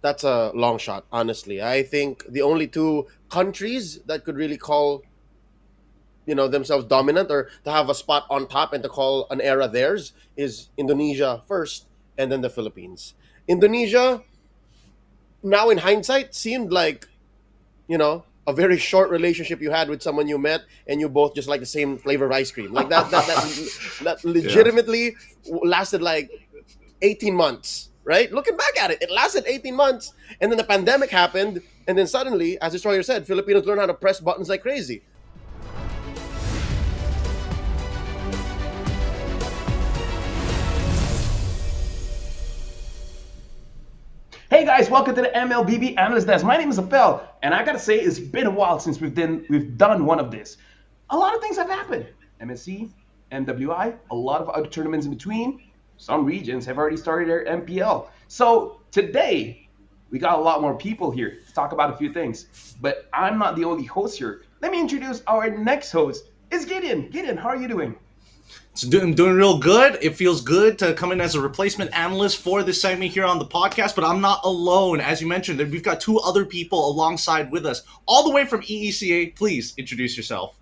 that's a long shot, honestly. I think the only two countries that could really call themselves dominant or to have a spot on top and to call an era theirs is Indonesia first and then the Philippines. Indonesia, now in hindsight, seemed like a very short relationship you had with someone you met and you both just like the same flavor of ice cream. Like that Yeah. legitimately lasted like 18 months, right? Looking back at it, it lasted 18 months, and then the pandemic happened, and then suddenly, as Destroyer said, Filipinos learn how to press buttons like crazy. Hey guys, welcome to the MLBB Analysts. My name is Laphel, and I gotta say it's been a while since we've done one of this. A lot of things have happened. MSC, MWI, a lot of other tournaments in between. Some regions have already started their MPL. So today we got a lot more people here to talk about a few things. But I'm not the only host here. Let me introduce our next host. It's Gideon. Gideon, how are you doing? I'm doing real good. It feels good to come in as a replacement analyst for this segment here on the podcast, but I'm not alone. As you mentioned, we've got two other people alongside with us, all the way from EECA. Please introduce yourself.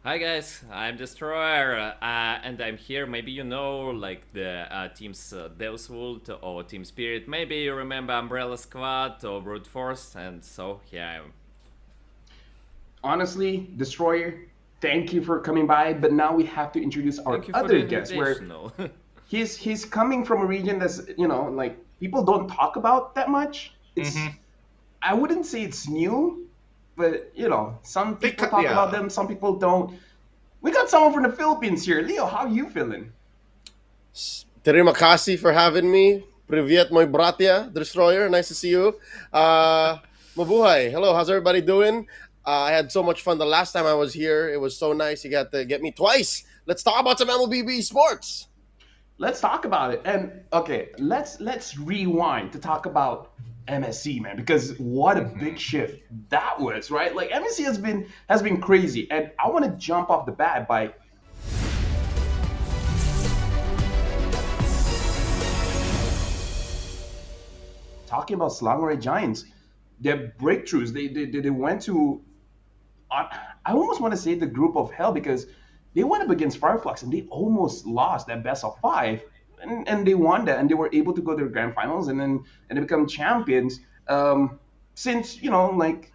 Hi guys, I'm Destroyer, and I'm here. Maybe you know, like the teams Deus Vult or Team Spirit. Maybe you remember Umbrella Squad or Brute Force, and so here I am. Honestly, Destroyer, thank you for coming by. But now we have to introduce our Thank you for other the guest. invitation. No. He's coming from a region that's like people don't talk about that much. It's I wouldn't say it's new, but some people talk about them, some people don't. We got someone from the Philippines here. Leo, how you feeling? Terima kasih for having me. Privyet moy bratya, Destroyer. Nice to see you. Mabuhay. Hello, how's everybody doing? I had so much fun the last time I was here. It was so nice. You got to get me twice. Let's talk about some MLBB Esports. Let's talk about it. And okay, let's rewind to talk about MSC, man, because what a big shift that was, right? Like MSC has been crazy, and I want to jump off the bat by talking about Selangor Giants. Their breakthroughs, they went to, I almost want to say the group of hell, because they went up against Fireflux and they almost lost that best of five, and they won that, and they were able to go to the grand finals and they become champions. Since like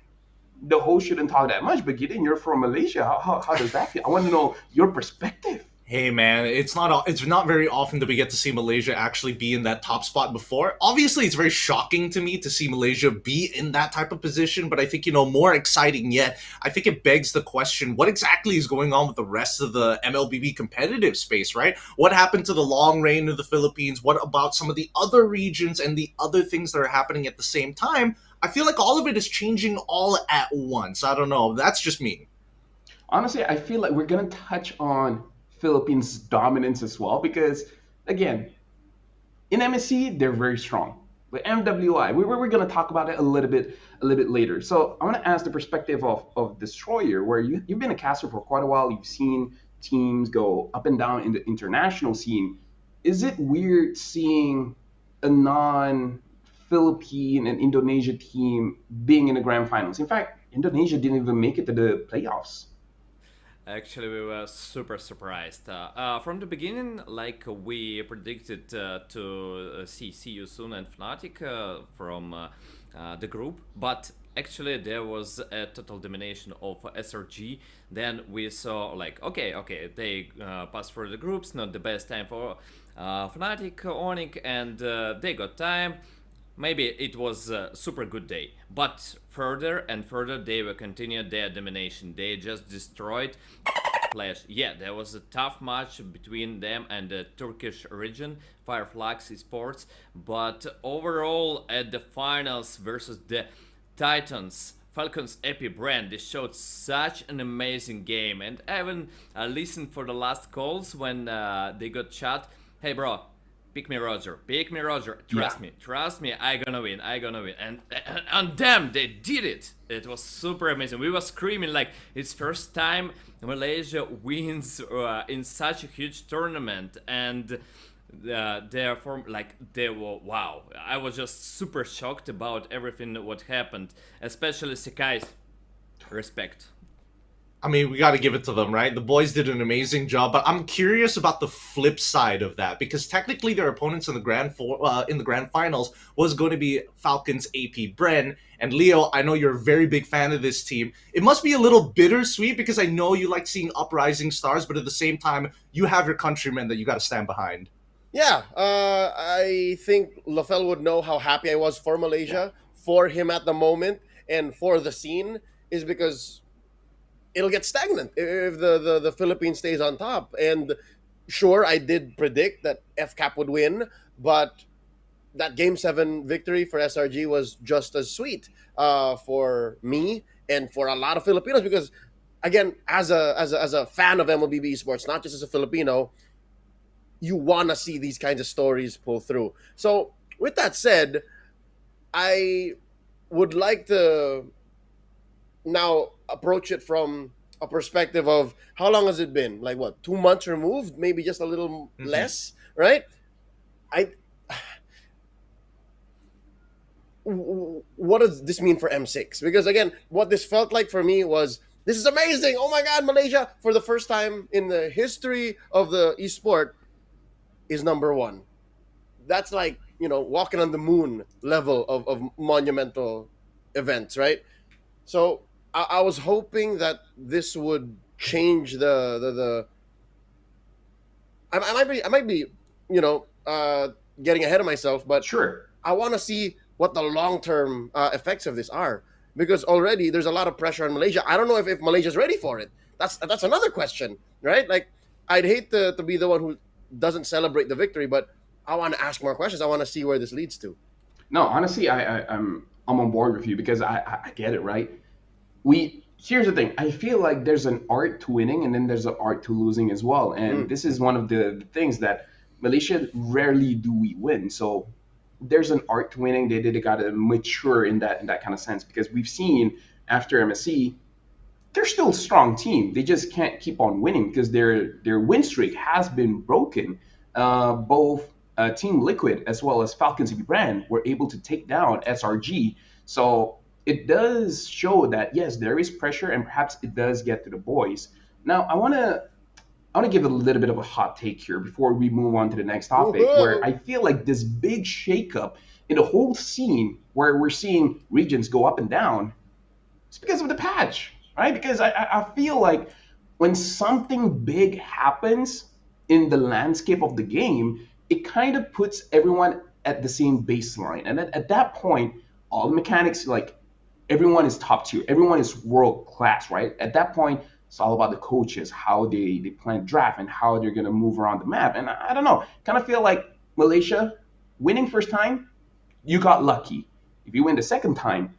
the host shouldn't talk that much, but Gideon, you're from Malaysia. How does that feel? I want to know your perspective. Hey man, it's not very often that we get to see Malaysia actually be in that top spot before. Obviously, it's very shocking to me to see Malaysia be in that type of position, but I think, more exciting yet, I think it begs the question, what exactly is going on with the rest of the MLBB competitive space, right? What happened to the long reign of the Philippines? What about some of the other regions and the other things that are happening at the same time? I feel like all of it is changing all at once. I don't know. That's just me. Honestly, I feel like we're going to touch on Philippines' dominance as well, because again, in MSC they're very strong. But MWI, we're going to talk about it a little bit later. So I want to ask the perspective of Destroyer, where you've been a caster for quite a while. You've seen teams go up and down in the international scene. Is it weird seeing a non-Philippine and Indonesia team being in the grand finals? In fact, Indonesia didn't even make it to the playoffs. Actually, we were super surprised. From the beginning, like we predicted to see you soon and Fnatic from the group, but actually there was a total domination of SRG. Then we saw like, okay, they passed through the groups, not the best time for Fnatic, Onyx, and they got time. Maybe it was a super good day, but further and further they will continue their domination. They just destroyed Flash. Yeah, there was a tough match between them and the Turkish region, Fireflux Esports, but overall at the finals versus the Titans, Falcons Epi brand, they showed such an amazing game, and I even listened for the last calls when they got shot. Hey bro, pick me Roger, trust me, I gonna win, and damn, they did it. It was super amazing. We were screaming like it's first time Malaysia wins in such a huge tournament, and their form, like they were wow. I was just super shocked about everything what happened, especially Sekai's respect. I mean, we got to give it to them, right? The boys did an amazing job, but I'm curious about the flip side of that because technically their opponents in the in the grand finals was going to be Falcons AP Bren and Leo. I know you're a very big fan of this team. It must be a little bittersweet because I know you like seeing uprising stars, but at the same time, you have your countrymen that you got to stand behind. Yeah, I think Laphel would know how happy I was for Yeah. Malaysia, for him at the moment, and for the scene, is because it'll get stagnant if the Philippines stays on top. And sure, I did predict that FCAP would win, but that Game 7 victory for SRG was just as sweet for me and for a lot of Filipinos because, again, as a fan of MLBB Esports, not just as a Filipino, you want to see these kinds of stories pull through. So, with that said, I would like to now approach it from a perspective of how long has it been? Like what, 2 months removed? Maybe just a little Mm-hmm. less, right? I what does this mean for M6? Because again, what this felt like for me was this is amazing. Oh my God, Malaysia for the first time in the history of the esport is number one. That's like walking on the moon level of monumental events, right? So I was hoping that this would change the I might be getting ahead of myself, but Sure. I want to see what the long term effects of this are because already there's a lot of pressure on Malaysia. I don't know if Malaysia's ready for it. That's another question, right? Like I'd hate to be the one who doesn't celebrate the victory, but I want to ask more questions. I want to see where this leads to. No, honestly, I'm on board with you because I get it, right? We Here's the thing. I feel like there's an art to winning and then there's an art to losing as well. And Mm. this is one of the things that Malaysia rarely do we win. So there's an art to winning. They got to mature in that kind of sense because we've seen after MSC they're still a strong team. They just can't keep on winning because their win streak has been broken. Both Team Liquid as well as Falcon CB Brand were able to take down SRG. So it does show that yes, there is pressure and perhaps it does get to the boys. Now I want to give a little bit of a hot take here before we move on to the next topic, where I feel like this big shakeup in the whole scene, where we're seeing regions go up and down, it's because of the patch, right? Because I feel like when something big happens in the landscape of the game, it kind of puts everyone at the same baseline. And at that point, all the mechanics, like everyone is top tier, everyone is world class, right? At that point, it's all about the coaches, how they plan draft and how they're going to move around the map. And I don't know, kind of feel like Malaysia winning first time, you got lucky. If you win the second time,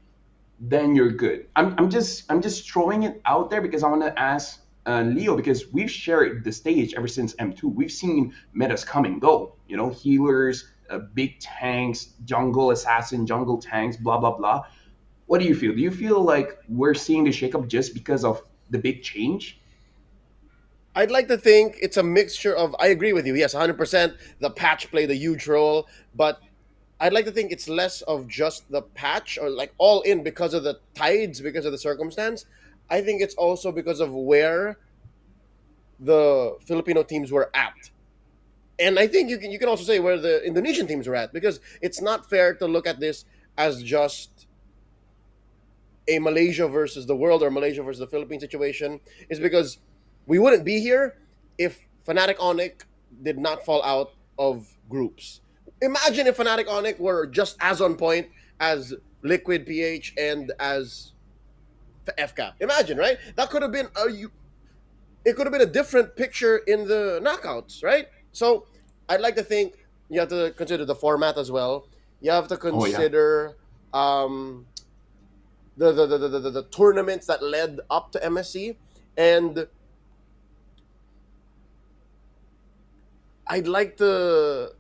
then you're good. I'm just throwing it out there because I want to ask Leo because we've shared the stage ever since M2. We've seen metas come and go. You know, healers, big tanks, jungle assassin, jungle tanks, blah blah blah. What do you feel? Do you feel like we're seeing the shakeup just because of the big change? I'd like to think it's a mixture of. I agree with you. Yes, 100%. The patch played a huge role, but I'd like to think it's less of just the patch or like all in because of the tides, because of the circumstance. I think it's also because of where the Filipino teams were at. And I think you can also say where the Indonesian teams were at because it's not fair to look at this as just a Malaysia versus the world or Malaysia versus the Philippine situation. Is because we wouldn't be here if Fnatic Onic did not fall out of groups. Imagine if Fnatic Onic were just as on point as Liquid PH and as FK. Imagine, right? That could have been it could have been a different picture in the knockouts, right? So I'd like to think you have to consider the format as well. You have to Oh yeah. consider the tournaments that led up to MSC, and I'd like to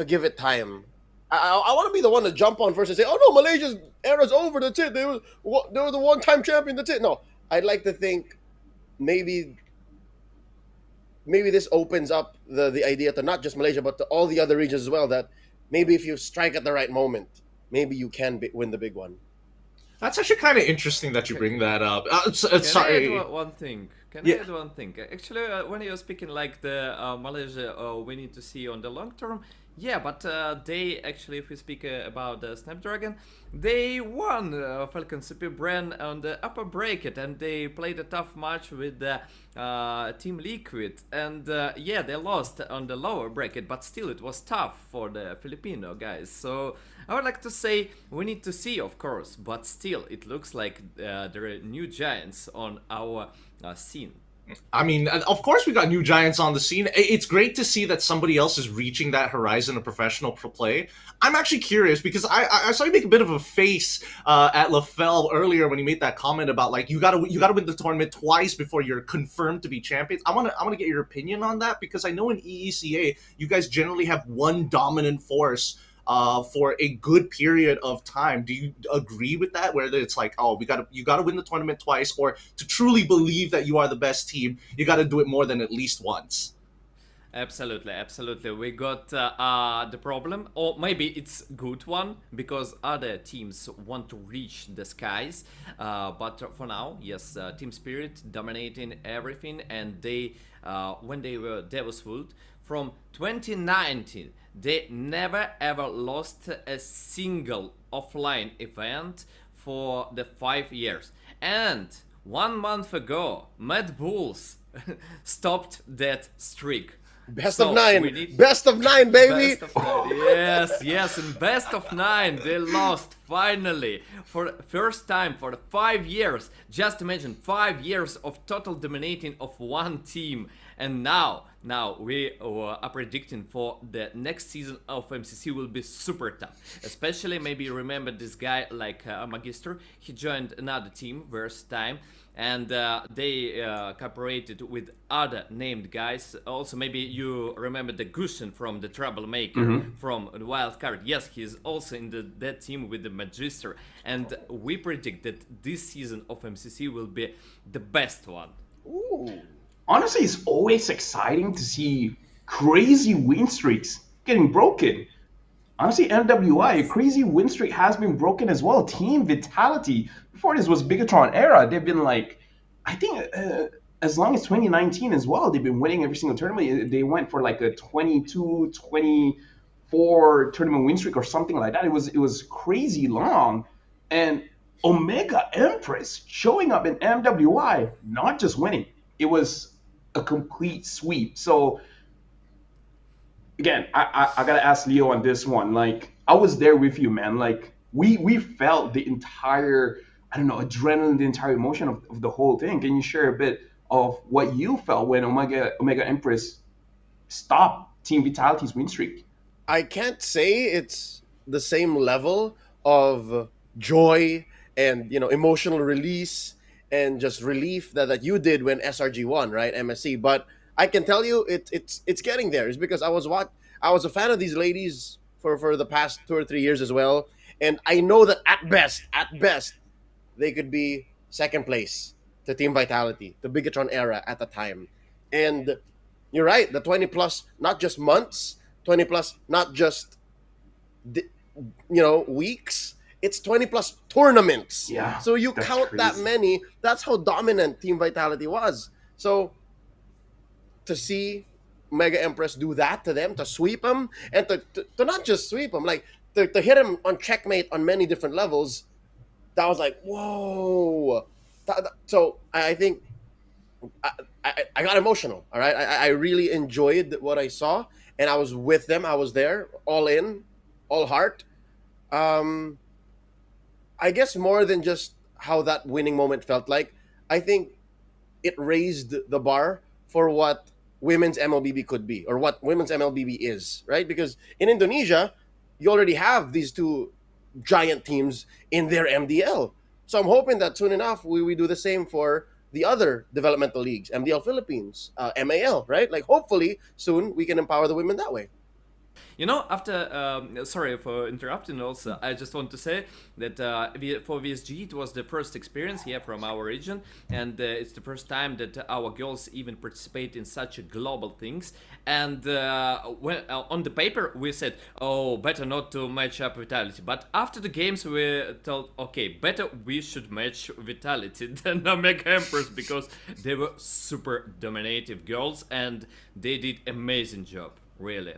give it time. I want to be the one to jump on first and say, "Oh no, Malaysia's era's over. That's it. They were the one-time champion. That's it." No, I'd like to think maybe maybe this opens up the idea to not just Malaysia but to all the other regions as well, that maybe if you strike at the right moment, maybe you can win the big one. That's actually kind of interesting that you Can, bring that up. can I add Sorry. one thing? Can I Yeah. add one thing? Actually, when you're speaking like the Malaysia, we need to see on the long term. Yeah, but they actually, if we speak about Snapdragon, they won Falcon CP brand on the upper bracket, and they played a tough match with the Team Liquid, and yeah, they lost on the lower bracket, but still it was tough for the Filipino guys. So I would like to say we need to see, of course, but still it looks like there are new giants on our scene. I mean, of course, we got new giants on the scene. It's great to see that somebody else is reaching that horizon of professional play. I'm actually curious because I saw you make a bit of a face at Laphel earlier when he made that comment about like you gotta win the tournament twice before you're confirmed to be champions. I wanna get your opinion on that because I know in EECA you guys generally have one dominant force for a good period of time. Do you agree with that? Whether it's like, oh, you gotta win the tournament twice, or to truly believe that you are the best team, you gotta do it more than at least once. Absolutely, absolutely. We got the problem, or maybe it's good one because other teams want to reach the skies. But for now, yes, Team Spirit dominating everything, and they, when they were Devil's Foot from 2019, they never ever lost a single offline event for the 5 years. And 1 month ago, Mad Bulls stopped that streak. Best of So we nine, need best of nine, baby. best of nine. Yes, yes, and best of nine. They lost finally for first time for 5 years. Just imagine 5 years of total dominating of one team, and now we are predicting for the next season of MCC will be super tough. Especially maybe you remember this guy like Magister. He joined another team first time, and they cooperated with other named guys. Also, maybe you remember the Gusen from the Troublemaker from the Wild Card. Yes, he's also in that team with the Magister, and we predict that this season of MCC will be the best one. Ooh. Honestly, it's always exciting to see crazy win streaks getting broken. Honestly, MWI, a Yes. crazy win streak has been broken as well. Team Vitality, before this was Bigatron era, they've been like, I think as long as 2019 as well, they've been winning every single tournament. They went for like a 22, 24 tournament win streak or something like that. It was crazy long. And Omega Empress showing up in MWI, not just winning. It was a complete sweep. So again, I gotta ask Leo on this one. Like, I was there with you, man. Like, we felt the entire, I don't know, adrenaline, the entire emotion of the whole thing. Can you share a bit of what you felt when Omega Empress stopped Team Vitality's win streak? I can't say it's the same level of joy and emotional release and just relief that you did when SRG won, right? MSC. But I can tell you it's getting there. It's because I was a fan of these ladies for the past 2 or 3 years as well. And I know that at best, they could be second place to Team Vitality, the Bigatron era at the time. And you're right, the 20 plus, not just months, 20 plus, not just weeks. It's 20 plus tournaments. Yeah, So you that's count that crazy. many. That's how dominant Team Vitality was. So to see Mega Empress do that to them, to sweep them, and to not just sweep them, like to hit him on checkmate on many different levels, that was like, whoa. So I think I got emotional. All right, I really enjoyed what I saw, and I was with them. I was there, all in, all heart. Um, I guess more than just how that winning moment felt like, I think it raised the bar for what women's MLBB could be or what women's MLBB is, right? Because in Indonesia, you already have these two giant teams in their MDL. So I'm hoping that soon enough we do the same for the other developmental leagues, MDL Philippines, MAL, right? Like hopefully soon we can empower the women that way. You know, after sorry for interrupting. Also, I just want to say that for VSG it was the first experience here from our region, and it's the first time that our girls even participate in such a global things. And when on the paper we said, oh, better not to match up Vitality. But after the games we told, okay, better we should match Vitality than Mega Emperors because they were super dominative girls and they did amazing job, really.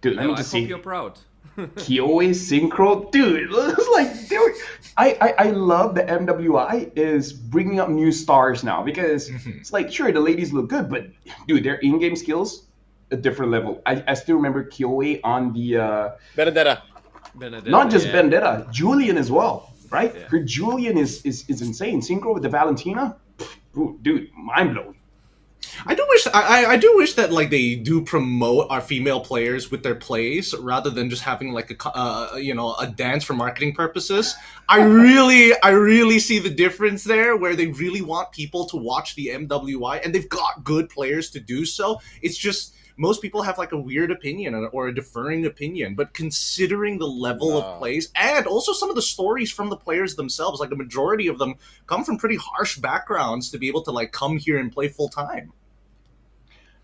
Dude, let me I just hope see. you're proud. Kyoe Synchro, dude. It's like, dude, I love the MWI is bringing up new stars now because it's like, sure, the ladies look good, but dude, their in-game skills a different level. I still remember Kyoe on the Benedetta. Benedetta, not just yeah. Vendetta, Julian as well, right? Yeah. Her Julian is insane. Synchro with the Valentina, dude, mind blowing. I do wish that like they do promote our female players with their plays rather than just having like a dance for marketing purposes. I really see the difference there where they really want people to watch the MWI and they've got good players to do so. It's just most people have like a weird opinion or a deferring opinion, but considering the level of No. plays and also some of the stories from the players themselves, like the majority of them come from pretty harsh backgrounds to be able to like come here and play full time.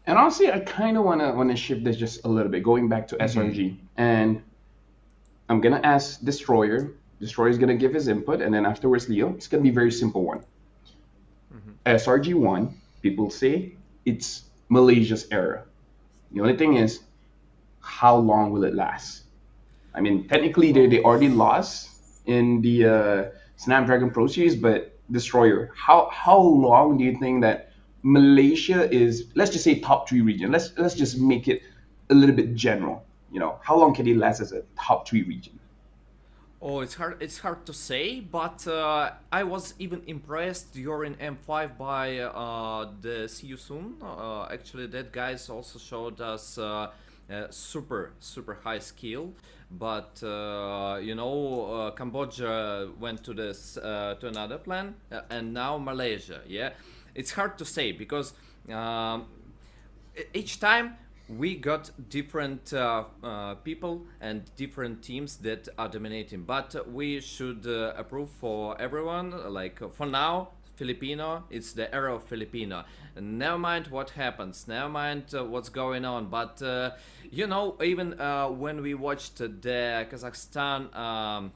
And honestly, I kind of wanna shift this just a little bit, going back to SRG, and I'm gonna ask Destroyer. Destroyer's gonna give his input, and then afterwards, Leo. It's gonna be a very simple one. SRG one, people say it's Malaysia's era. The only thing is, how long will it last? I mean, technically, they already lost in the Snapdragon Pro Series, but Destroyer, how long do you think that Malaysia is? Let's just say top three region. Let's just make it a little bit general. How long can it last as a top three region? Oh, it's hard. It's hard to say, but I was even impressed during M5 by the See You Soon. Actually, that guys also showed us super high skill. But Cambodia went to this to another plan, and now Malaysia. Yeah, it's hard to say because each time we got different people and different teams that are dominating, but we should approve for everyone. Like for now, Filipino, it's the era of Filipino. Never mind what happens, never mind what's going on. But even when we watched the Kazakhstan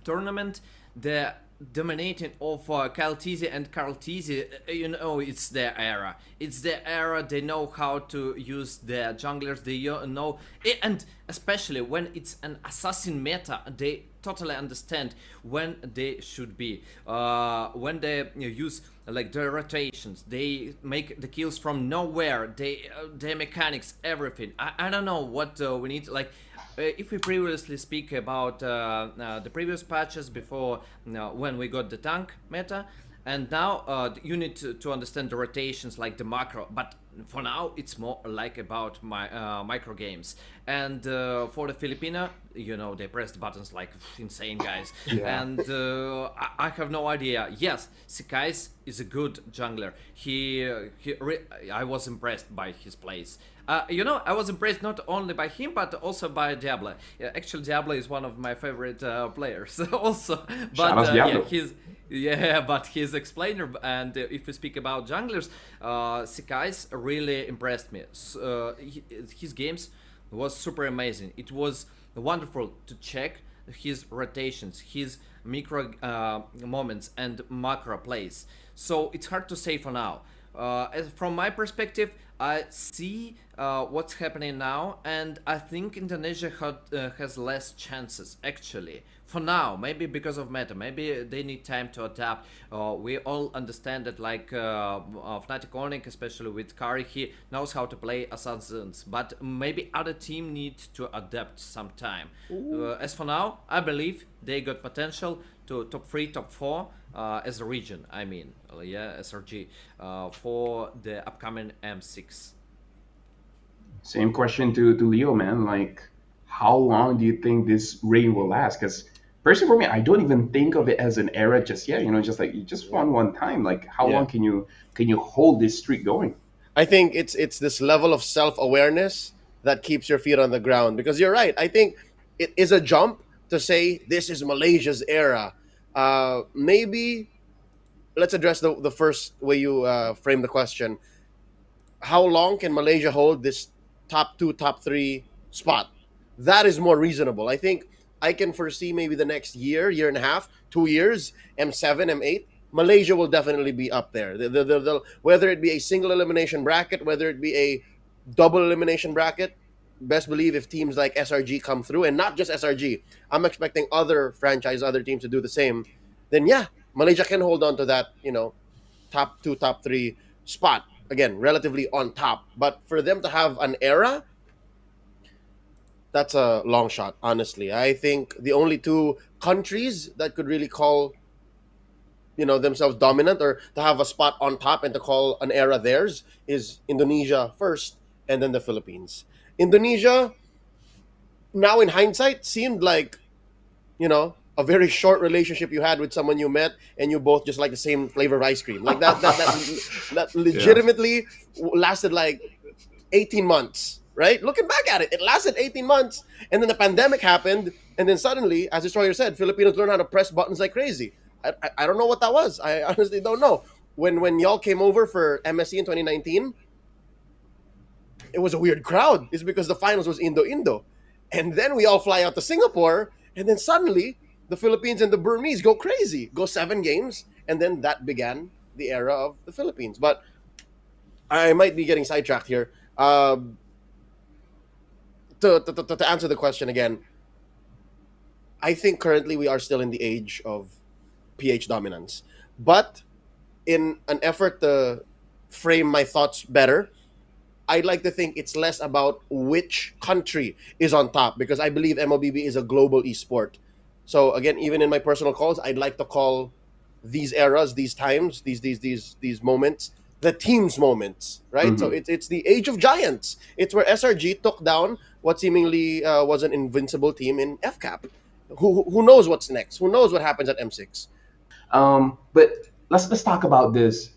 tournament, the dominating of Kaltizi and Karltizi, it's their era. It's their era. They know how to use their junglers. They know, and especially when it's an assassin meta, they totally understand when they should be. When they use like the rotations, they make the kills from nowhere. Their mechanics, everything. I don't know what we need. Like if we previously speak about the previous patches before when we got the tank meta, and now you need to understand the rotations like the macro, but for now it's more like about my micro games. And for the Filipino, they press the buttons like insane guys. Yeah. And I have no idea. Yes, Sikais is a good jungler. I was impressed by his plays. I was impressed not only by him but also by Diablo. Yeah, actually, Diablo is one of my favorite players. Also, but Shout out Diablo. but his explainer. And if we speak about junglers, Sikais really impressed me. His games was super amazing. It was wonderful to check his rotations, his micro moments, and macro plays. So it's hard to say for now. From my perspective, I see what's happening now, and I think Indonesia has less chances actually. For now, maybe because of meta, maybe they need time to adapt. We all understand that, like Fnatic Onyx, especially with Kari, he knows how to play assassins, but maybe other team need to adapt some time. As for now, I believe they got potential to top 3, top 4 as a region. I mean, SRG for the upcoming M6. Same question to Leo, man. Like, how long do you think this reign will last? Because personally, for me, I don't even think of it as an era just yet. Just like you just won one time. Like, how Yeah. long can you hold this streak going? I think it's this level of self awareness that keeps your feet on the ground. Because you're right. I think it is a jump to say this is Malaysia's era. Maybe let's address the first way you frame the question. How long can Malaysia hold this top two, top three spot? That is more reasonable. I think I can foresee maybe the next year, year and a half, 2 years, M7, M8. Malaysia will definitely be up there. Whether it be a single elimination bracket, whether it be a double elimination bracket, best believe if teams like SRG come through, and not just SRG, I'm expecting other franchise, other teams to do the same. Then yeah, Malaysia can hold on to that, top two, top three spot. Again, relatively on top. But for them to have an era, that's a long shot, honestly. I think the only two countries that could really call, themselves dominant or to have a spot on top and to call an era theirs is Indonesia first and then the Philippines. Indonesia, now in hindsight, seemed like, a very short relationship you had with someone you met and you both just like the same flavor of ice cream. Like that Yeah. legitimately lasted like 18 months, right? Looking back at it, it lasted 18 months. And then the pandemic happened. And then suddenly, as Destroyer said, Filipinos learned how to press buttons like crazy. I don't know what that was. I honestly don't know. When y'all came over for MSC in 2019, it was a weird crowd. It's because the finals was Indo-Indo. And then we all fly out to Singapore. And then suddenly, the Philippines and the Burmese go crazy, go 7 games. And then that began the era of the Philippines. But I might be getting sidetracked here. To answer the question again, I think currently we are still in the age of PH dominance. But in an effort to frame my thoughts better, I'd like to think it's less about which country is on top because I believe MLBB is a global esport. So again, even in my personal calls, I'd like to call these eras, these times, these moments, the team's moments, right? So Mhm. it's the age of giants. It's where SRG took down what seemingly was an invincible team in FCAP. Who knows what's next? Who knows what happens at M6? But let's talk about this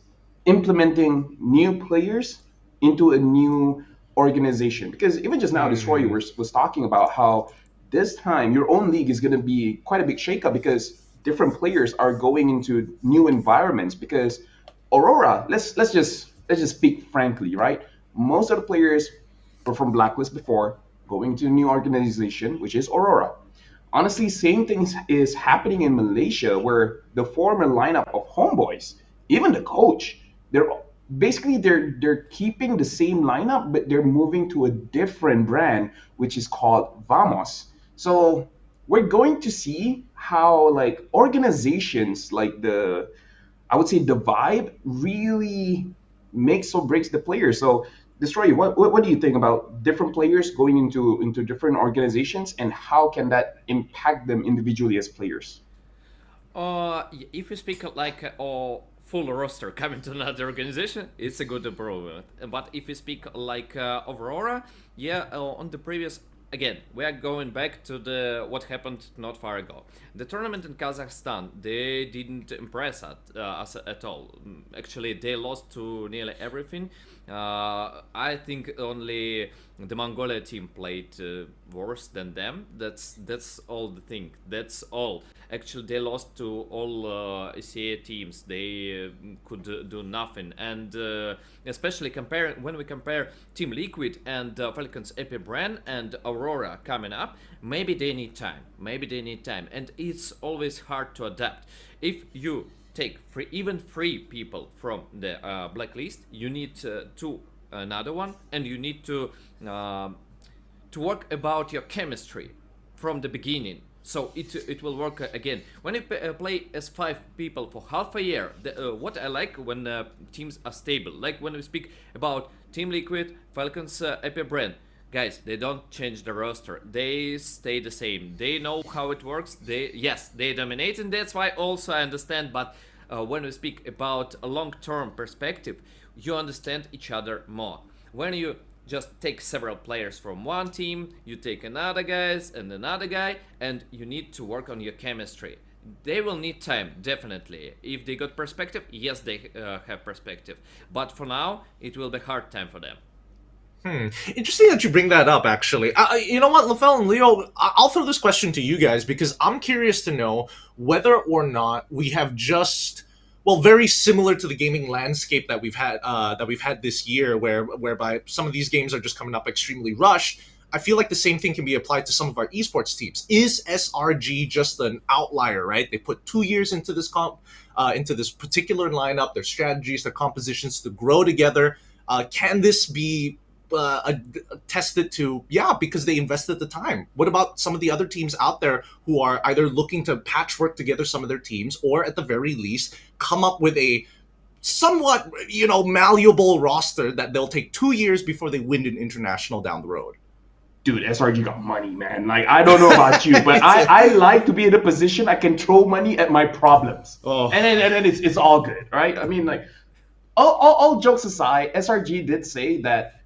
implementing new players into a new organization because even just now, Destroyer was talking about how this time your own league is going to be quite a big shakeup because different players are going into new environments. Because Aurora, let's just speak frankly, right? Most of the players were from Blacklist before going to a new organization, which is Aurora. Honestly, same thing is happening in Malaysia, where the former lineup of Homeboys, even the coach, they're they're keeping the same lineup, but they're moving to a different brand, which is called Vamos. So we're going to see how like organizations like I would say the vibe really makes or breaks the player. So, Destroyer, what do you think about different players going into different organizations and how can that impact them individually as players? If you speak like full roster coming to another organization, it's a good improvement. But if you speak like Aurora, yeah, on the previous again, we are going back to the what happened not far ago. The tournament in Kazakhstan, they didn't impress us at all. Actually, they lost to nearly everything. I think only the Mongolia team played worse than them. That's all the thing. That's all. Actually, they lost to all ACA teams. They could do nothing, and especially when we compare Team Liquid and Falcons Epic Brand and Aurora coming up, maybe they need time. Maybe they need time, and it's always hard to adapt. If you take even three people from the blacklist, you need another one, and you need to work about your chemistry from the beginning. So it will work again. When you play as 5 people for half a year, what I like when teams are stable, like when we speak about Team Liquid, Falcons, Epic Brand, guys, they don't change the roster. They stay the same. They know how it works. They dominate, and that's why also I understand. But when we speak about a long-term perspective, you understand each other more. When you just take several players from one team, you take another guys and another guy, and you need to work on your chemistry. They will need time, definitely. If they got perspective, yes, they have perspective. But for now, it will be hard time for them. Interesting that you bring that up, actually. You know what, Laphel and Leo, I'll throw this question to you guys because I'm curious to know whether or not we have just, well, very similar to the gaming landscape that we've had this year, whereby some of these games are just coming up extremely rushed. I feel like the same thing can be applied to some of our esports teams. Is SRG just an outlier, right? They put 2 years into into this particular lineup, their strategies, their compositions to grow together. Can this be attested to, yeah, because they invested the time? What about some of the other teams out there who are either looking to patchwork together some of their teams or at the very least come up with a somewhat, malleable roster that they'll take 2 years before they win an international down the road? Dude, SRG got money, man. Like, I don't know about you, but I like to be in a position I can throw money at my problems. And then it's all good, right? I mean, like, all jokes aside, SRG did say that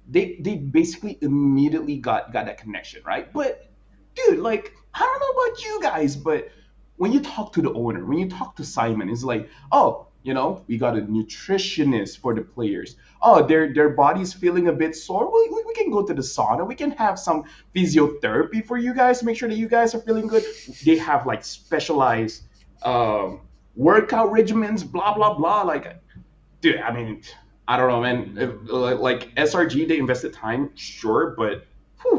they basically immediately got that connection, right? But dude, like, I don't know about you guys, but when you talk to the owner, when you talk to Simon, it's like, oh, we got a nutritionist for the players. Oh, their body's feeling a bit sore. Well, we can go to the sauna. We can have some physiotherapy for you guys to make sure that you guys are feeling good. They have like specialized workout regimens, blah blah blah. Like, dude, I mean, I don't know, man. Like SRG, they invested time, sure, but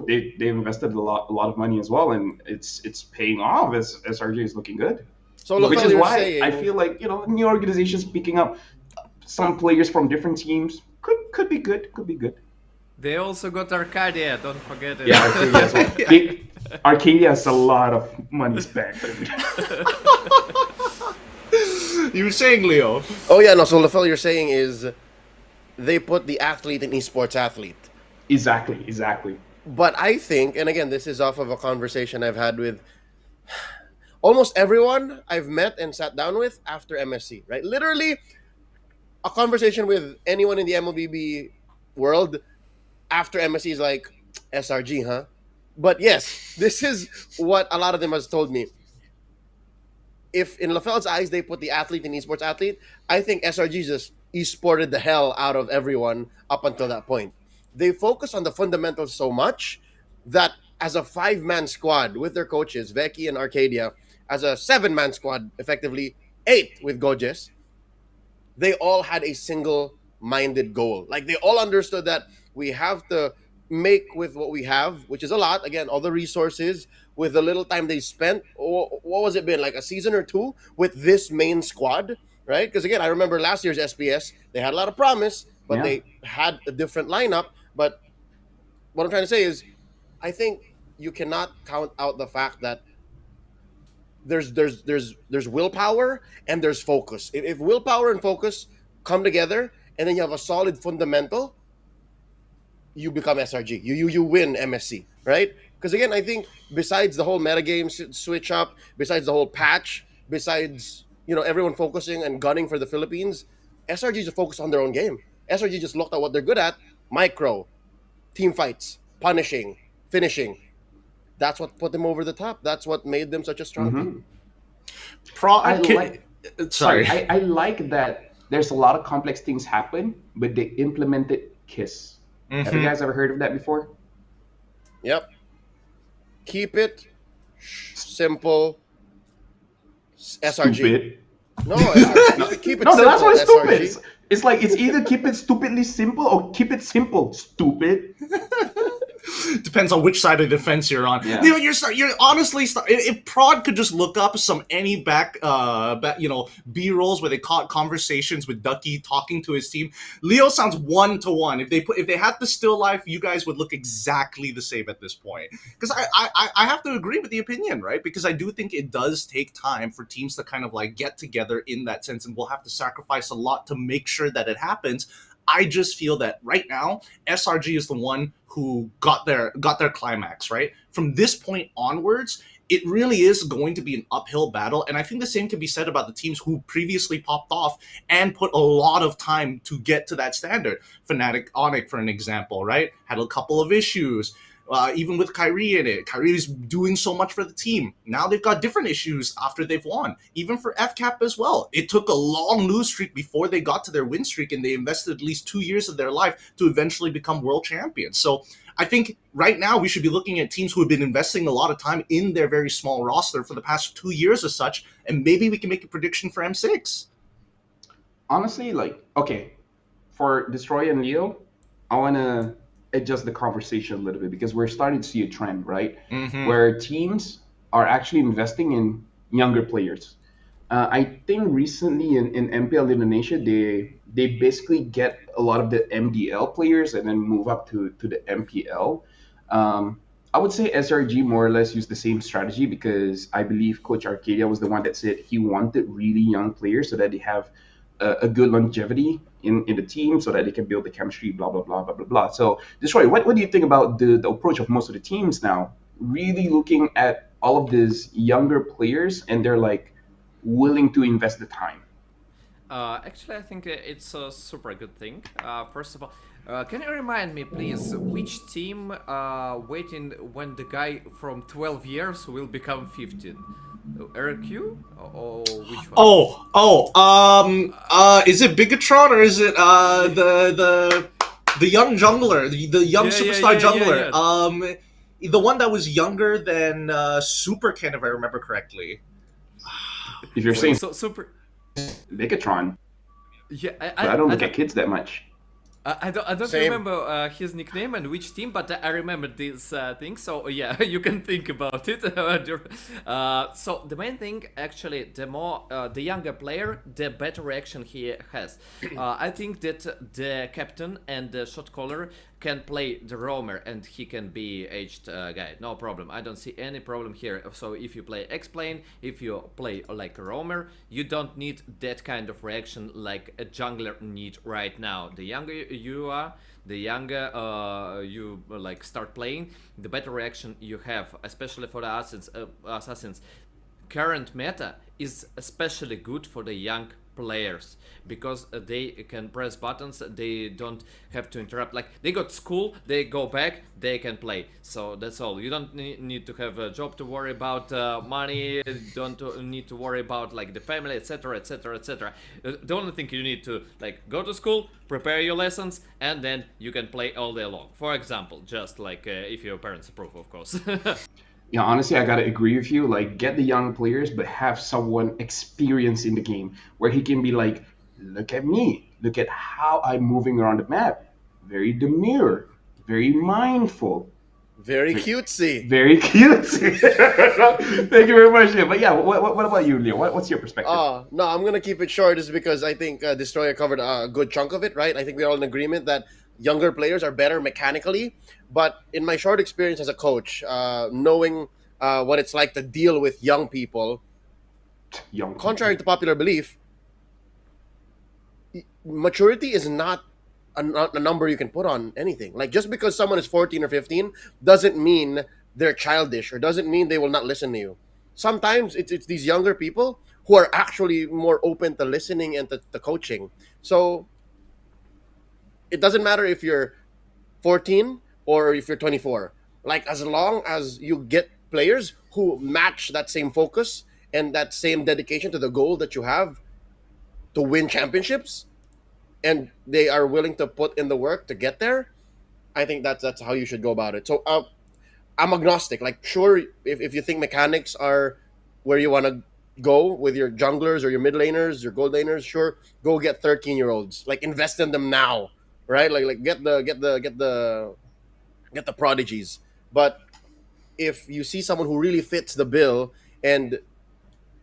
they invested a lot of money as well, and it's paying off as SRG is looking good. So Which is why saying, I feel like new organizations picking up some players from different teams could be good. Could be good. They also got Arcadia, don't forget it. Yeah, Arcadia as well. Arcadia has a lot of money spent. You were saying, Leo? Oh yeah, no. So Laphel, you're saying is they put the athlete in esports athlete. Exactly. But I think, and again, this is off of a conversation I've had with almost everyone I've met and sat down with after MSC, right? Literally, a conversation with anyone in the MLBB world after MSC is like, SRG, huh? But yes, this is what a lot of them has told me. If in Laphel's eyes they put the athlete in esports athlete, I think SRG just esported the hell out of everyone up until that point. They focus on the fundamentals so much that as a 5-man squad with their coaches, Veki and Arcadia, as a 7-man squad, effectively 8 with Gojes, they all had a single-minded goal. Like, they all understood that we have to make with what we have, which is a lot. Again, all the resources, with the little time they spent. What was it been, like a season or two with this main squad, right? Because again, I remember last year's SPS, they had a lot of promise, but they had a different lineup. But what I'm trying to say is, I think you cannot count out the fact that there's willpower and there's focus. If willpower and focus come together, and then you have a solid fundamental, you become SRG. You win MSC, right? Because again, I think besides the whole metagame switch up, besides the whole patch, besides everyone focusing and gunning for the Philippines, SRG just focused on their own game. SRG just looked at what they're good at: micro, team fights, punishing, finishing. That's what put them over the top. That's what made them such a strong team. I like that there's a lot of complex things happen, but they implemented KISS. Have you guys ever heard of that before? Yep. Keep it simple. SRG. Stupid. No, SRG. Keep it no, simple. that's why it's SRG. stupid. It's like it's either keep it stupidly simple or keep it simple, stupid. Depends on which side of the fence you're on. Yeah. You're honestly, if Prod could just look up some back B-rolls where they caught conversations with Ducky talking to his team, Leo sounds 1-to-1. If they had the still life, you guys would look exactly the same at this point. Because I have to agree with the opinion, right? Because I do think it does take time for teams to kind of like get together in that sense, and we'll have to sacrifice a lot to make sure that it happens. I just feel that right now, SRG is the one who got their climax, right? From this point onwards, it really is going to be an uphill battle. And I think the same can be said about the teams who previously popped off and put a lot of time to get to that standard. Fnatic Onyx, for an example, right? Had a couple of issues. Even with Kyrie in it, Kyrie is doing so much for the team. Now they've got different issues after they've won. Even for FCAP as well. It took a long lose streak before they got to their win streak, and they invested at least 2 years of their life to eventually become world champions. So I think right now we should be looking at teams who have been investing a lot of time in their very small roster for the past 2 years as such, and maybe we can make a prediction for M6. Honestly, like, okay, for Destroy and Leo, I want to adjust the conversation a little bit because we're starting to see a trend, right? Where teams are actually investing in younger players. I think recently in MPL Indonesia, they basically get a lot of the MDL players and then move up to the MPL. I would say SRG more or less used the same strategy because I believe Coach Arcadia was the one that said he wanted really young players so that they have a good longevity in the team so that they can build the chemistry, blah, blah, blah, blah, blah, blah. So, Destroy, what do you think about the approach of most of the teams now? Really looking at all of these younger players and they're like willing to invest the time. Actually, I think it's a super good thing. First of all, can you remind me, please, which team waiting when the guy from 12 years will become 15? RQ or which one? Is it Bigatron or is it the young jungler, the young superstar jungler? Yeah. The one that was younger than Super Ken, if I remember correctly. If you're saying so super, Megatron, yeah, I don't look at kids that much. I don't Same. remember his nickname and which team, but I remember this thing. So yeah, you can think about it. So the main thing, actually, the younger player, the better reaction he has. I think that the captain and the shot caller can play the roamer and he can be aged guy. No problem. I don't see any problem here. So if you play X-Plane, if you play like a roamer, you don't need that kind of reaction like a jungler need right now. The younger you are, the younger you like start playing, the better reaction you have, especially for the assassins. Current meta is especially good for the young players because they can press buttons, they don't have to interrupt, like they got school, they go back, they can play. So that's all. You don't need to have a job to worry about, money, don't need to worry about like the family, etc, etc, etc. The only thing you need to like go to school, prepare your lessons, and then you can play all day long, for example, just like if your parents approve, of course. Yeah, honestly, I gotta agree with you. Like, get the young players, but have someone experienced in the game where he can be like, look at me, look at how I'm moving around the map. Very demure, very mindful, Very cutesy. very cute. Thank you very much, Leo. But yeah, what about you, Leo? What's your perspective? No, I'm gonna keep it short, is because I think Destroyer covered a good chunk of it, right? I think we're all in agreement that younger players are better mechanically. But in my short experience as a coach, knowing what it's like to deal with young people, Young. contrary to popular belief, maturity is not a number you can put on anything. Like, just because someone is 14 or 15 doesn't mean they're childish or doesn't mean they will not listen to you. Sometimes it's these younger people who are actually more open to listening and to coaching. So it doesn't matter if you're 14 or if you're 24. Like, as long as you get players who match that same focus and that same dedication to the goal that you have to win championships, and they are willing to put in the work to get there, I think that's how you should go about it. So I'm agnostic. Like, sure, if you think mechanics are where you want to go with your junglers or your mid laners, your gold laners, sure, go get 13-year-olds. Like, invest in them now, right? Like get the prodigies. But if you see someone who really fits the bill and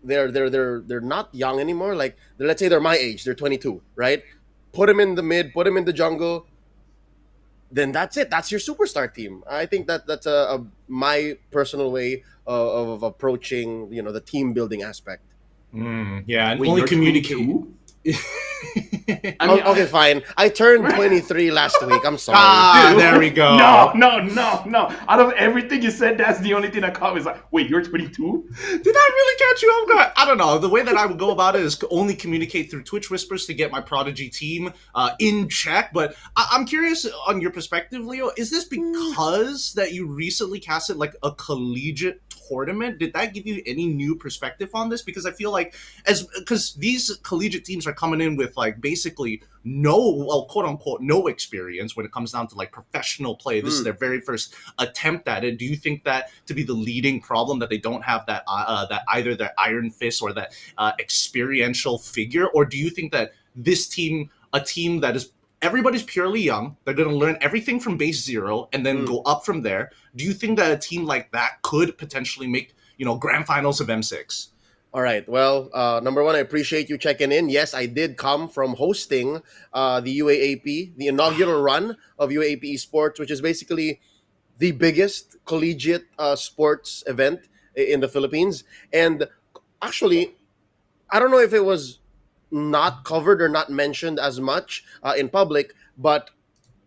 they're not young anymore, like, let's say they're my age, they're 22, right? Put them in the mid, put them in the jungle, then that's it. That's your superstar team. I think that's my personal way of approaching, the team building aspect. Yeah, and Wait, only you're communicate. 22? I mean, Okay, fine. I turned 23 last week. I'm sorry. Ah, there we go. No. Out of everything you said, that's the only thing that caught me. Is like, wait, you're 22? Did that really catch you off guard? I don't know. The way that I would go about it is only communicate through Twitch whispers to get my Prodigy team in check. But I'm curious on your perspective, Leo. Is this because that you recently casted like a collegiate tournament? Did that give you any new perspective on this? Because I feel like because these collegiate teams are coming in with like basically quote unquote no experience when it comes down to like professional play. This is their very first attempt at it. Do you think that to be the leading problem, that they don't have that that either their iron fist or that experiential figure? Or do you think that this team, a team that is everybody's purely young, they're going to learn everything from base zero and then go up from there? Do you think that a team like that could potentially make, grand finals of M6? All right. Well, number one, I appreciate you checking in. Yes, I did come from hosting the UAAP, the inaugural run of UAAP Esports, which is basically the biggest collegiate sports event in the Philippines. And actually, I don't know if it was not covered or not mentioned as much in public, but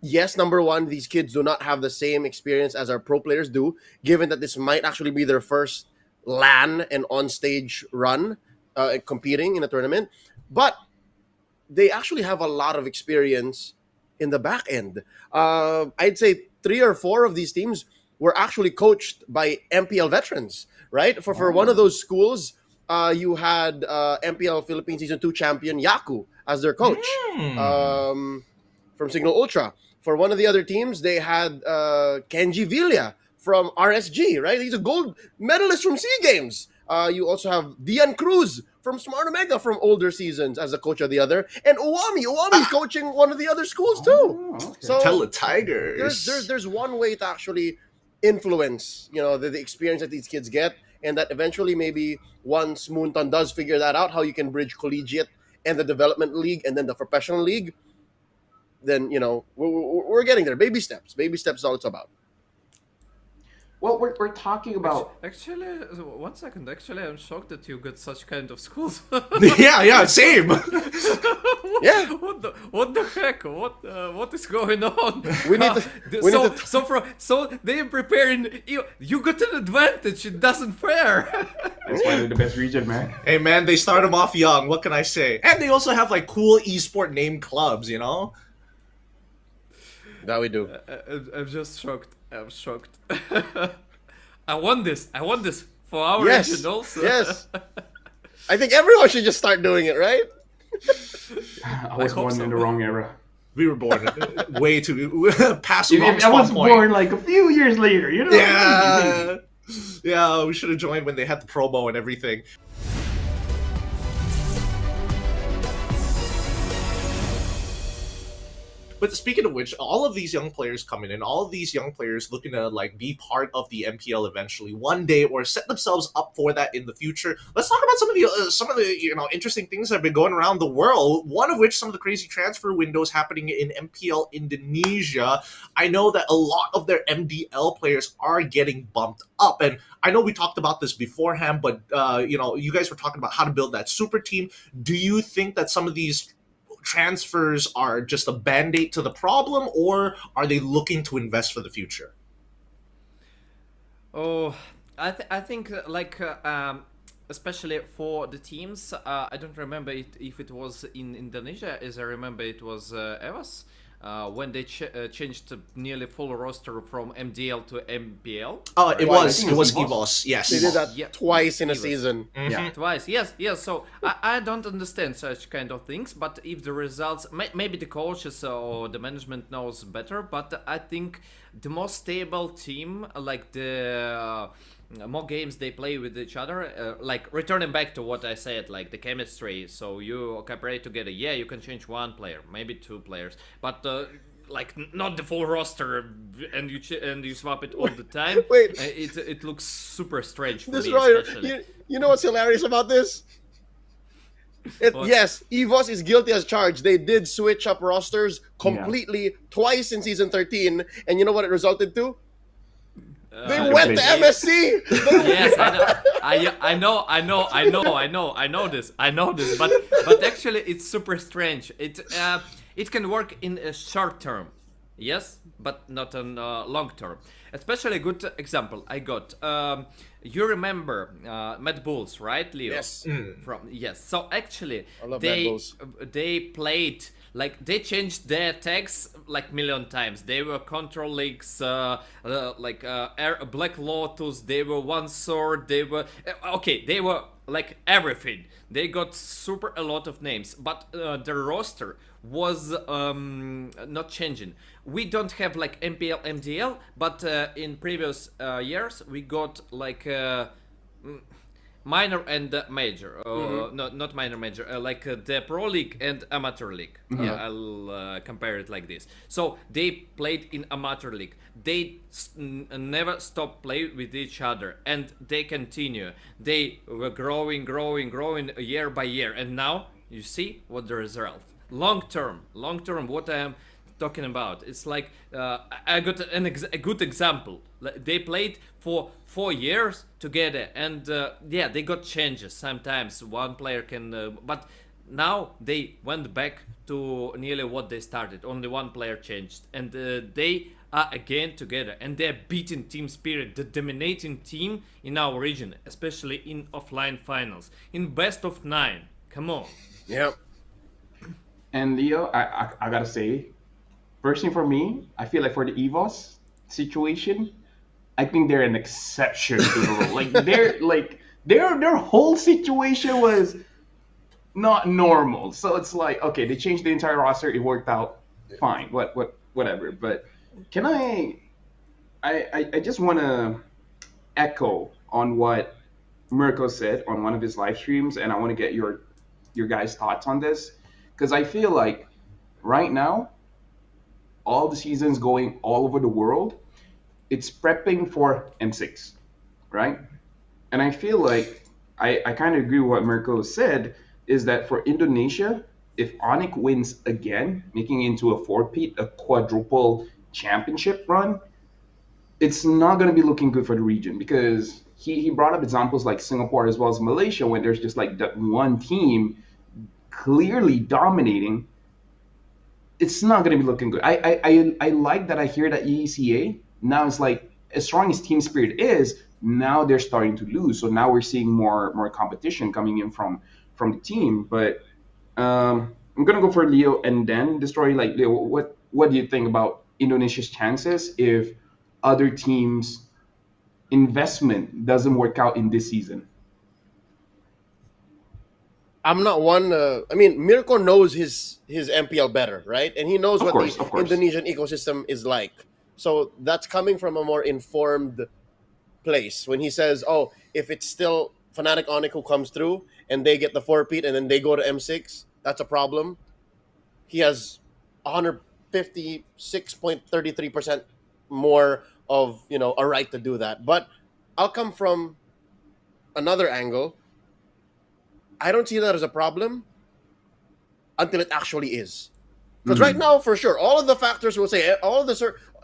yes, number one, these kids do not have the same experience as our pro players do, given that this might actually be their first LAN and on-stage run competing in a tournament. But they actually have a lot of experience in the back end. I'd say 3 or 4 of these teams were actually coached by MPL veterans, right? For one of those schools, you had MPL Philippines Season 2 champion Yaku as their coach from Signal Ultra. For one of the other teams, they had Kenji Villa from RSG, right? He's a gold medalist from SEA Games. You also have Dian Cruz from Smart Omega from older seasons as a coach of the other. And Uwami's coaching one of the other schools too. Okay. So Tell the Tigers. there's one way to actually influence, the experience that these kids get, and that eventually maybe once Moonton does figure that out, how you can bridge collegiate and the development league and then the professional league, then, we're getting there. Baby steps. Baby steps is all it's about. Well, we're talking about. Actually, 1 second. Actually, I'm shocked that you got such kind of schools. yeah, same. Yeah. What the heck? What is going on? We need to- So they're preparing. You got an advantage. It doesn't fair. That's why they're the best region, man. Hey man, they start them off young. What can I say? And they also have like cool esport named clubs, That we do. I'm just shocked. I'm shocked. I want this for our Yes. region also. Yes. I think everyone should just start doing it, right? I was hope born so. in the wrong era. We were born way too past If launch I was point. born like a few years later, Yeah. Yeah, we should have joined when they had the promo and everything. But speaking of which, all of these young players coming in, all of these young players looking to like be part of the MPL eventually one day, or set themselves up for that in the future. Let's talk about some of the interesting things that have been going around the world. One of which, some of the crazy transfer windows happening in MPL Indonesia. I know that a lot of their MDL players are getting bumped up, and I know we talked about this beforehand, but you guys were talking about how to build that super team. Do you think that some of these transfers are just a band-aid to the problem, or are they looking to invest for the future? Oh, I think especially for the teams, I don't remember if it was in Indonesia, as I remember it was Evas. When they changed nearly full roster from MDL to MPL. Oh, it Well, I was think it was EVOS, yes. They did that Yeah. twice in a Yes. season. Yeah. Twice, yes. So I don't understand such kind of things, but if the results, maybe the coaches or the management knows better, but I think the more stable team, like the more games they play with each other, like returning back to what I said, like the chemistry, so you cooperate together. Yeah, you can change one player, maybe 2 players, but like not the full roster, and you swap it all the time. Wait. It looks super strange for This me, Roy, especially. you know what's hilarious about this? What? Yes, EVOS is guilty as charged. They did switch up rosters completely twice in season 13, and you know what it resulted to? They You can went to finish. MSC. Yes, I know. I know this. I know this. But actually, it's super strange. It can work in a short term, yes, but not on long term. Especially a good example I got. You remember Mad Bulls, right, Leo? Yes. From yes. So actually, I love Mad they Bulls. they played like they changed their tags like million times. They were Control Leagues, Black Lotus. They were One Sword. They were okay. They were like everything. They got super a lot of names, but the roster was not changing. We don't have like MPL, MDL, but in previous years we got like. Minor and major, not minor major, like the pro league and amateur league. Yeah, I'll compare it like this. So they played in amateur league. They never stop play with each other, and they continue. They were growing year by year, and now you see what the result. Long term. What I am talking about. It's like I got a good example. They played for 4 years together, and yeah, they got changes. Sometimes one player can, but now they went back to nearly what they started. Only one player changed, and they are again together, and they're beating Team Spirit, the dominating team in our region, especially in offline finals, in best of 9. Come on. Yep. And Leo, I gotta say, personally for me, I feel like for the EVOS situation, I think they're an exception to the rule. Their whole situation was not normal. So it's like, okay, they changed the entire roster, it worked out fine. Whatever. But can I just wanna echo on what Mirko said on one of his live streams, and I want to get your guys' thoughts on this. Because I feel like right now, all the seasons going all over the world, it's prepping for M6, right? And I feel like I kind of agree with what Mirko said, is that for Indonesia, if Onyx wins again, making it into a four-peat, a quadruple championship run, it's not going to be looking good for the region, because he brought up examples like Singapore as well as Malaysia, when there's just like that one team clearly dominating. It's not going to be looking good. I like that I hear that EECA now is like, as strong as Team Spirit is, now they're starting to lose. So now we're seeing more competition coming in from the team. But I'm gonna go for Leo and then Destroy. Like, Leo, what do you think about Indonesia's chances if other teams' investment doesn't work out in this season? I'm not one. I mean, Mirko knows his MPL better, right? And he knows Of what course, the of course. Indonesian ecosystem is like. So that's coming from a more informed place when he says, "Oh, if it's still Fnatic Onyx who comes through and they get the four-peat and then they go to M6, that's a problem." He has 156.33% more of a right to do that. But I'll come from another angle. I don't see that as a problem until it actually is. Because right now, for sure, all of the factors will say,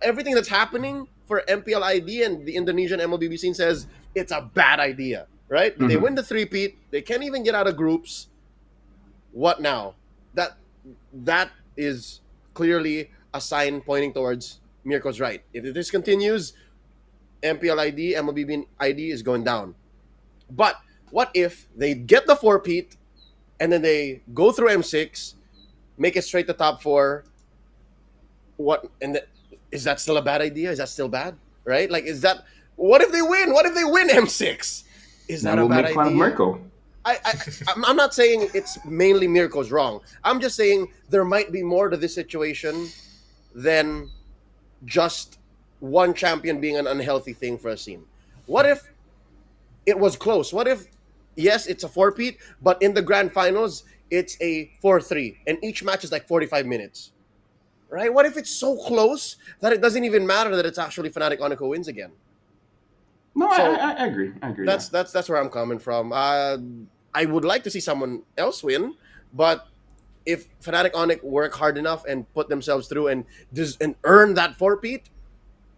everything that's happening for MPL ID and the Indonesian MLBB scene says it's a bad idea, right? They win the three-peat, they can't even get out of groups. What now? That is clearly a sign pointing towards Mirko's right. If this continues, MPL ID, MLBB ID is going down. But what if they get the four-peat and then they go through M6, make it straight to top 4? Is that still a bad idea? Is that still bad? Right? Like, what if they win? What if they win M6? Is that Then a we'll bad make fun of idea? Mirko. I'm not saying it's mainly Mirko's wrong. I'm just saying there might be more to this situation than just one champion being an unhealthy thing for a scene. What if it was close? What if, yes, it's a four-peat, but in the grand finals, it's a 4-3, and each match is like 45 minutes? Right? What if it's so close that it doesn't even matter that it's actually Fnatic Onyx who wins again? No, So, I agree. I agree. That's where I'm coming from. I would like to see someone else win, but if Fnatic Onyx work hard enough and put themselves through and earn that four-peat,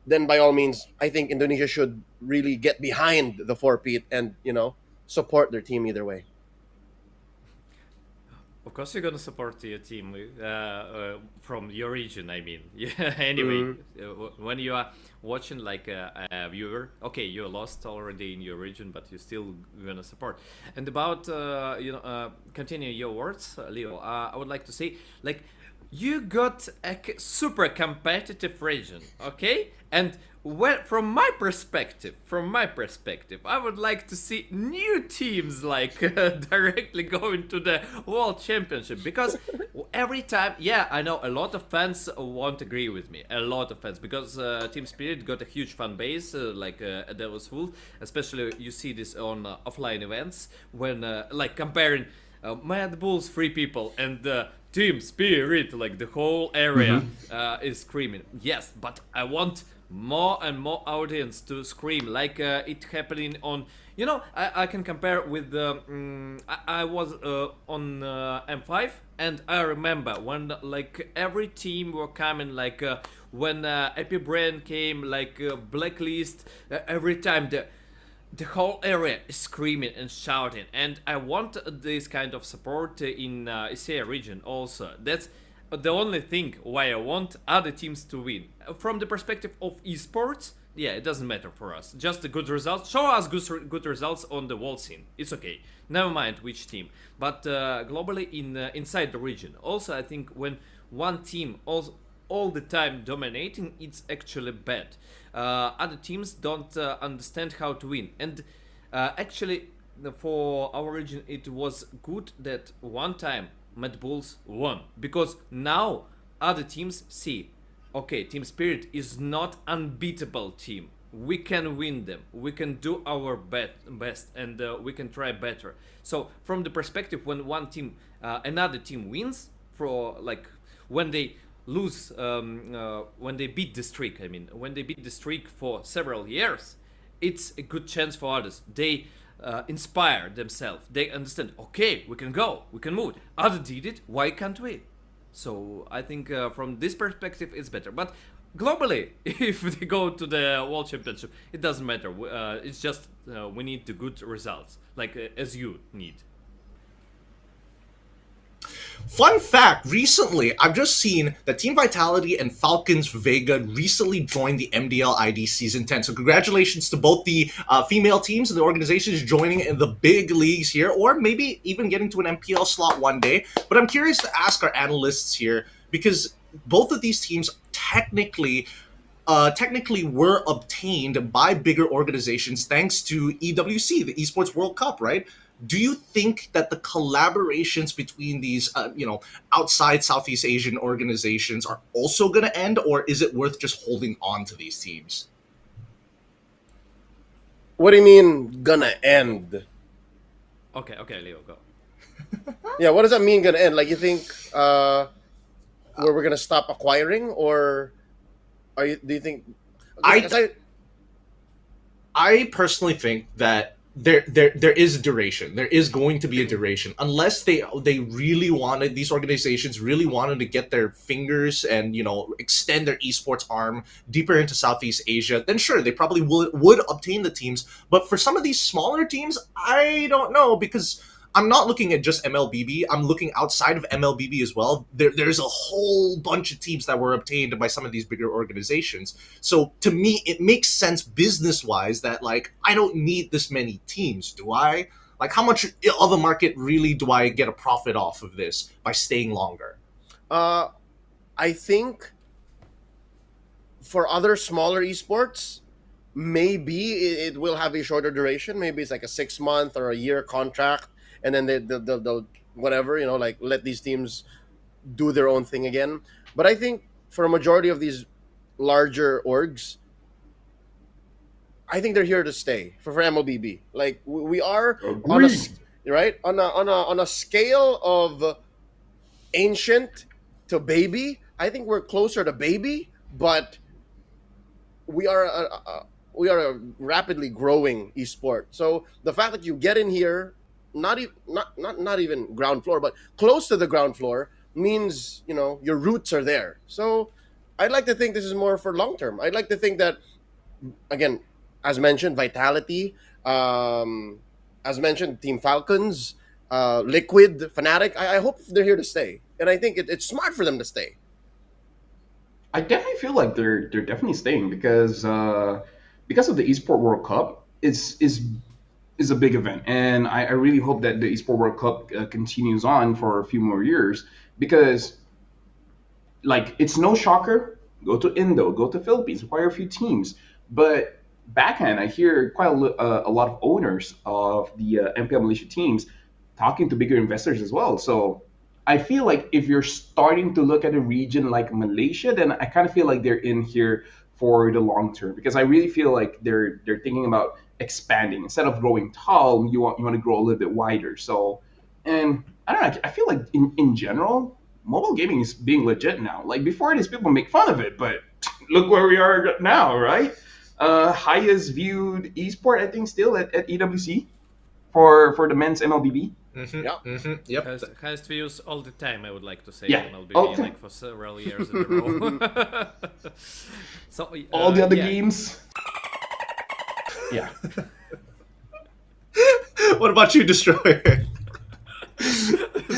then by all means, I think Indonesia should really get behind the four-peat and support their team either way. Of course, you're gonna support your team from your region. I mean, yeah. Anyway, Mm, when you are watching like a viewer, okay, you lost already in your region, but you're still gonna support. And about continue your words, Leo. I would like to say, like, you got a super competitive region, okay? And from my perspective, I would like to see new teams like directly going to the World Championship because every time, yeah, I know a lot of fans won't agree with me, a lot of fans, because Team Spirit got a huge fan base, that was full. Especially you see this on offline events when like comparing Mad Bulls, Free People, and Team Spirit, like the whole area is screaming. Yes, but I want more and more audience to scream like it happening on. I can compare with I was on M5, and I remember when like every team were coming like when Epibrain came like Blacklist, every time the whole area is screaming and shouting, and I want this kind of support in ISEA region also. That's the only thing why I want other teams to win. From the perspective of esports, yeah, it doesn't matter for us. Just the good results. Show us good results on the world scene. It's okay. Never mind which team. But globally inside the region. Also, I think when one team all the time dominating, it's actually bad. Other teams don't understand how to win. And actually, for our region, it was good that one time Mad Bulls won. Because now other teams see, okay, Team Spirit is not unbeatable team. We can win them. We can do our best, and we can try better. So from the perspective when another team wins, for like when they lose, when they beat the streak. I mean, when they beat the streak for several years, it's a good chance for others. They inspire themselves. They understand. Okay, we can go. We can move. Others did it. Why can't we? So I think from this perspective, it's better. But globally, if they go to the World Championship, it doesn't matter. It's just we need the good results, like as you need. Fun fact, recently, I've just seen that Team Vitality and Falcons Vega recently joined the MDL ID Season 10. So congratulations to both the female teams and the organizations joining in the big leagues here, or maybe even getting to an MPL slot one day. But I'm curious to ask our analysts here, because both of these teams technically were obtained by bigger organizations thanks to EWC, the Esports World Cup, right? Do you think that the collaborations between these, outside Southeast Asian organizations are also going to end, or is it worth just holding on to these teams? What do you mean gonna end? Okay, Leo, go. Yeah, what does that mean gonna end? Like you think where we're gonna stop acquiring, or do you think? I 'Cause I personally think that there is a duration. There is going to be a duration unless they really wanted, these organizations really wanted to get their fingers and extend their esports arm deeper into Southeast Asia. Then sure, they probably would obtain the teams. But for some of these smaller teams, I don't know, because I'm not looking at just MLBB. I'm looking outside of MLBB as well. There's a whole bunch of teams that were obtained by some of these bigger organizations. So to me, it makes sense business-wise that, like, I don't need this many teams, do I? Like, how much of a market really do I get a profit off of this by staying longer? I think for other smaller esports, maybe it will have a shorter duration. Maybe it's like a 6 month or a year contract, and then they'll whatever, like let these teams do their own thing again. But I think for a majority of these larger orgs, I think they're here to stay for MLBB. Like we are on a Agreed. right on a scale of ancient to baby. I think we're closer to baby, but we are a rapidly growing esport. So the fact that you get in here, not even ground floor, but close to the ground floor, means your roots are there. So I'd like to think this is more for long term. I'd like to think that, again, as mentioned, Vitality, as mentioned, Team Falcons, Liquid, Fnatic. I hope they're here to stay, and I think it's smart for them to stay. I definitely feel like they're definitely staying because of the Esport World Cup. Is a big event, and I really hope that the Esport World Cup continues on for a few more years because, like, it's no shocker. Go to Indo, go to Philippines, acquire a few teams, but backhand, I hear quite a lot of owners of the MPL Malaysia teams talking to bigger investors as well. So I feel like if you're starting to look at a region like Malaysia, then I kind of feel like they're in here for the long term because I really feel like they're thinking about expanding instead of growing tall. You want to grow a little bit wider. So, and I don't know. I feel like in general, mobile gaming is being legit now. Like before, these people make fun of it, but look where we are now, right? Highest viewed esport, I think, still at EWC for the men's MLBB. Yep. Highest views all the time, I would like to say. Yeah, MLBB, all the time. like for several years in a row. So All the other yeah. games. Yeah. What about you, Destroyer?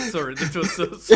Sorry, that was so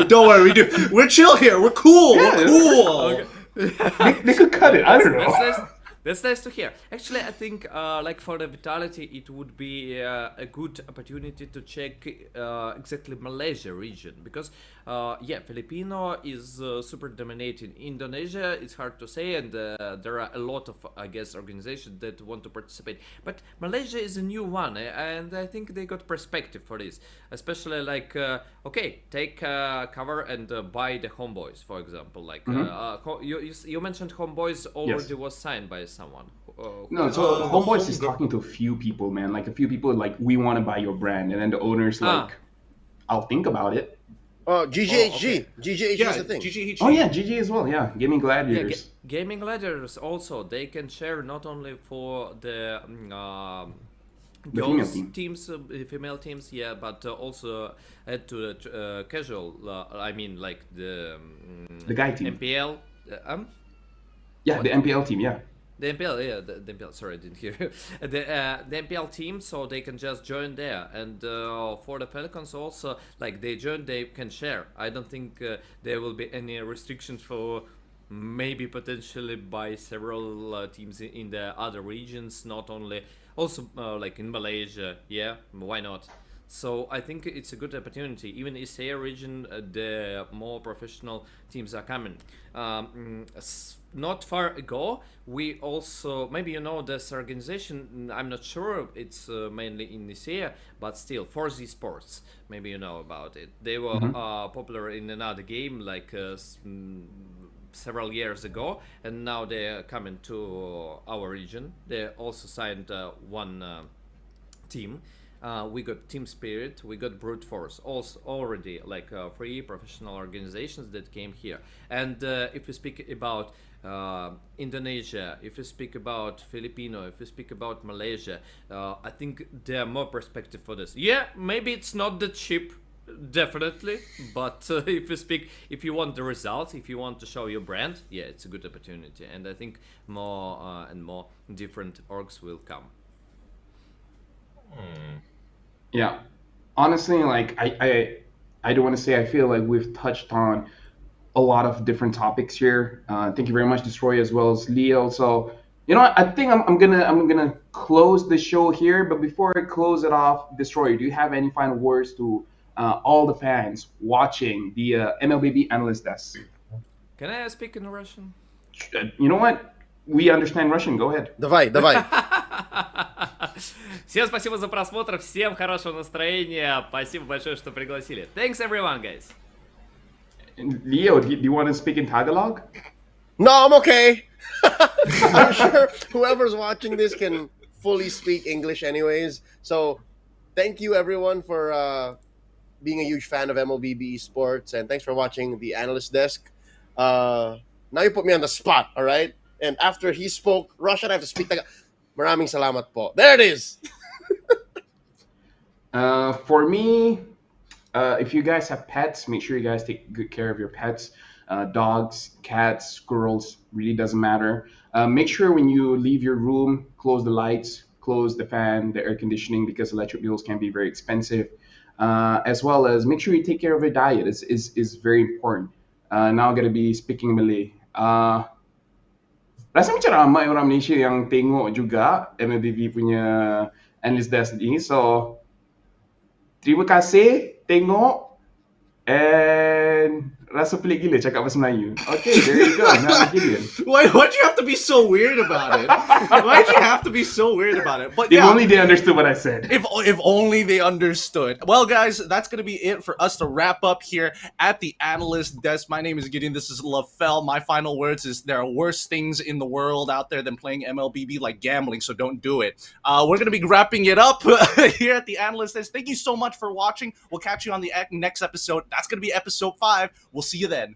Don't worry, we're chill here. We're cool. Yeah. We're cool. Okay. They could cut it. I don't know. That's nice to hear. Actually, I think like for the Vitality, it would be a good opportunity to check exactly Malaysia region because yeah, Filipino is super dominating. Indonesia is hard to say, and there are a lot of, I guess, organizations that want to participate. But Malaysia is a new one, and I think they got perspective for this. Especially like, okay, take cover and buy the Homeboys, for example. Like you mentioned Homeboys already was signed by someone. No, so Homeboys is talking to a few people, man. Like a few people, like, we want to buy your brand, and then the owner's like, I'll think about it. GGHG. GGHG Yeah, is the thing. GGHG. Oh yeah, GG as well. Yeah, Gaming Gladiators. Gaming Ladders also, they can share not only for the The female girls team. teams, female teams, yeah, but also add to the casual. I mean, like the The guy team. MPL. Yeah, the MPL team. Yeah. The MPL, yeah, the MPL. Sorry, I didn't hear you. The MPL team, so they can just join there. And for the Falcons also, like they join, they can share. I don't think there will be any restrictions for maybe potentially by several teams in the other regions, not only also like in Malaysia. Yeah, why not? So I think it's a good opportunity. Even ESEA region, the more professional teams are coming. Not far ago, we also, maybe you know this organization, I'm not sure, it's mainly in ESEA, but still, Force Esports, maybe you know about it. They were popular in another game like several years ago, and now they're coming to our region. They also signed one team. We got Team Spirit, we got Brute Force, also already like 3 professional organizations that came here. And if we speak about Indonesia, if we speak about Filipino, if we speak about Malaysia, I think there are more perspective for this. Yeah, maybe it's not that cheap, definitely, but if you want the results, if you want to show your brand, yeah, it's a good opportunity. And I think more and more different orgs will come. Yeah. Honestly, like I don't want to say I feel like we've touched on a lot of different topics here. Thank you very much, Destroy, as well as Leo. So, you know what? I think I'm gonna close the show here. But before I close it off, Destroyer, do you have any final words to all the fans watching the MLBB Analyst Desk? Can I speak in Russian? You know what? We understand Russian. Go ahead. Давай. Всем спасибо за просмотр, всем хорошего настроения, спасибо большое, что пригласили. Thanks everyone, guys. Leo, do you want to speak in Tagalog? No, I'm okay. I'm sure whoever's watching this can fully speak English anyways. So thank you everyone for being a huge fan of MLBB Esports, and thanks for watching the Analyst Desk. Now you put me on the spot, all right? And after he spoke Russian, I have to speak Tagalog. Maraming salamat po. There it is. For me, if you guys have pets, make sure you guys take good care of your pets. Dogs, cats, squirrels, really doesn't matter. Make sure when you leave your room, close the lights, close the fan, the air conditioning, because electric bills can be very expensive. As well as make sure you take care of your diet. Is very important. Now I'm gonna be speaking Malay. Rasa macam ramai orang Malaysia yang tengok juga MLBB punya analyst desk ni. So, terima kasih tengok and rasa pelik gila cakap bahasa Melayu. Okay, there you go. Now Gideon. Why'd you have to be so weird about it? Why'd you have to be so weird about it? But If yeah, only they understood what I said. If only they understood. Well, guys, that's going to be it for us to wrap up here at the Analyst Desk. My name is Gideon. This is Laphel. My final words is there are worse things in the world out there than playing MLBB, like gambling, so don't do it. We're going to be wrapping it up here at the Analyst Desk. Thank you so much for watching. We'll catch you on the next episode. That's going to be episode 5. We'll see you then.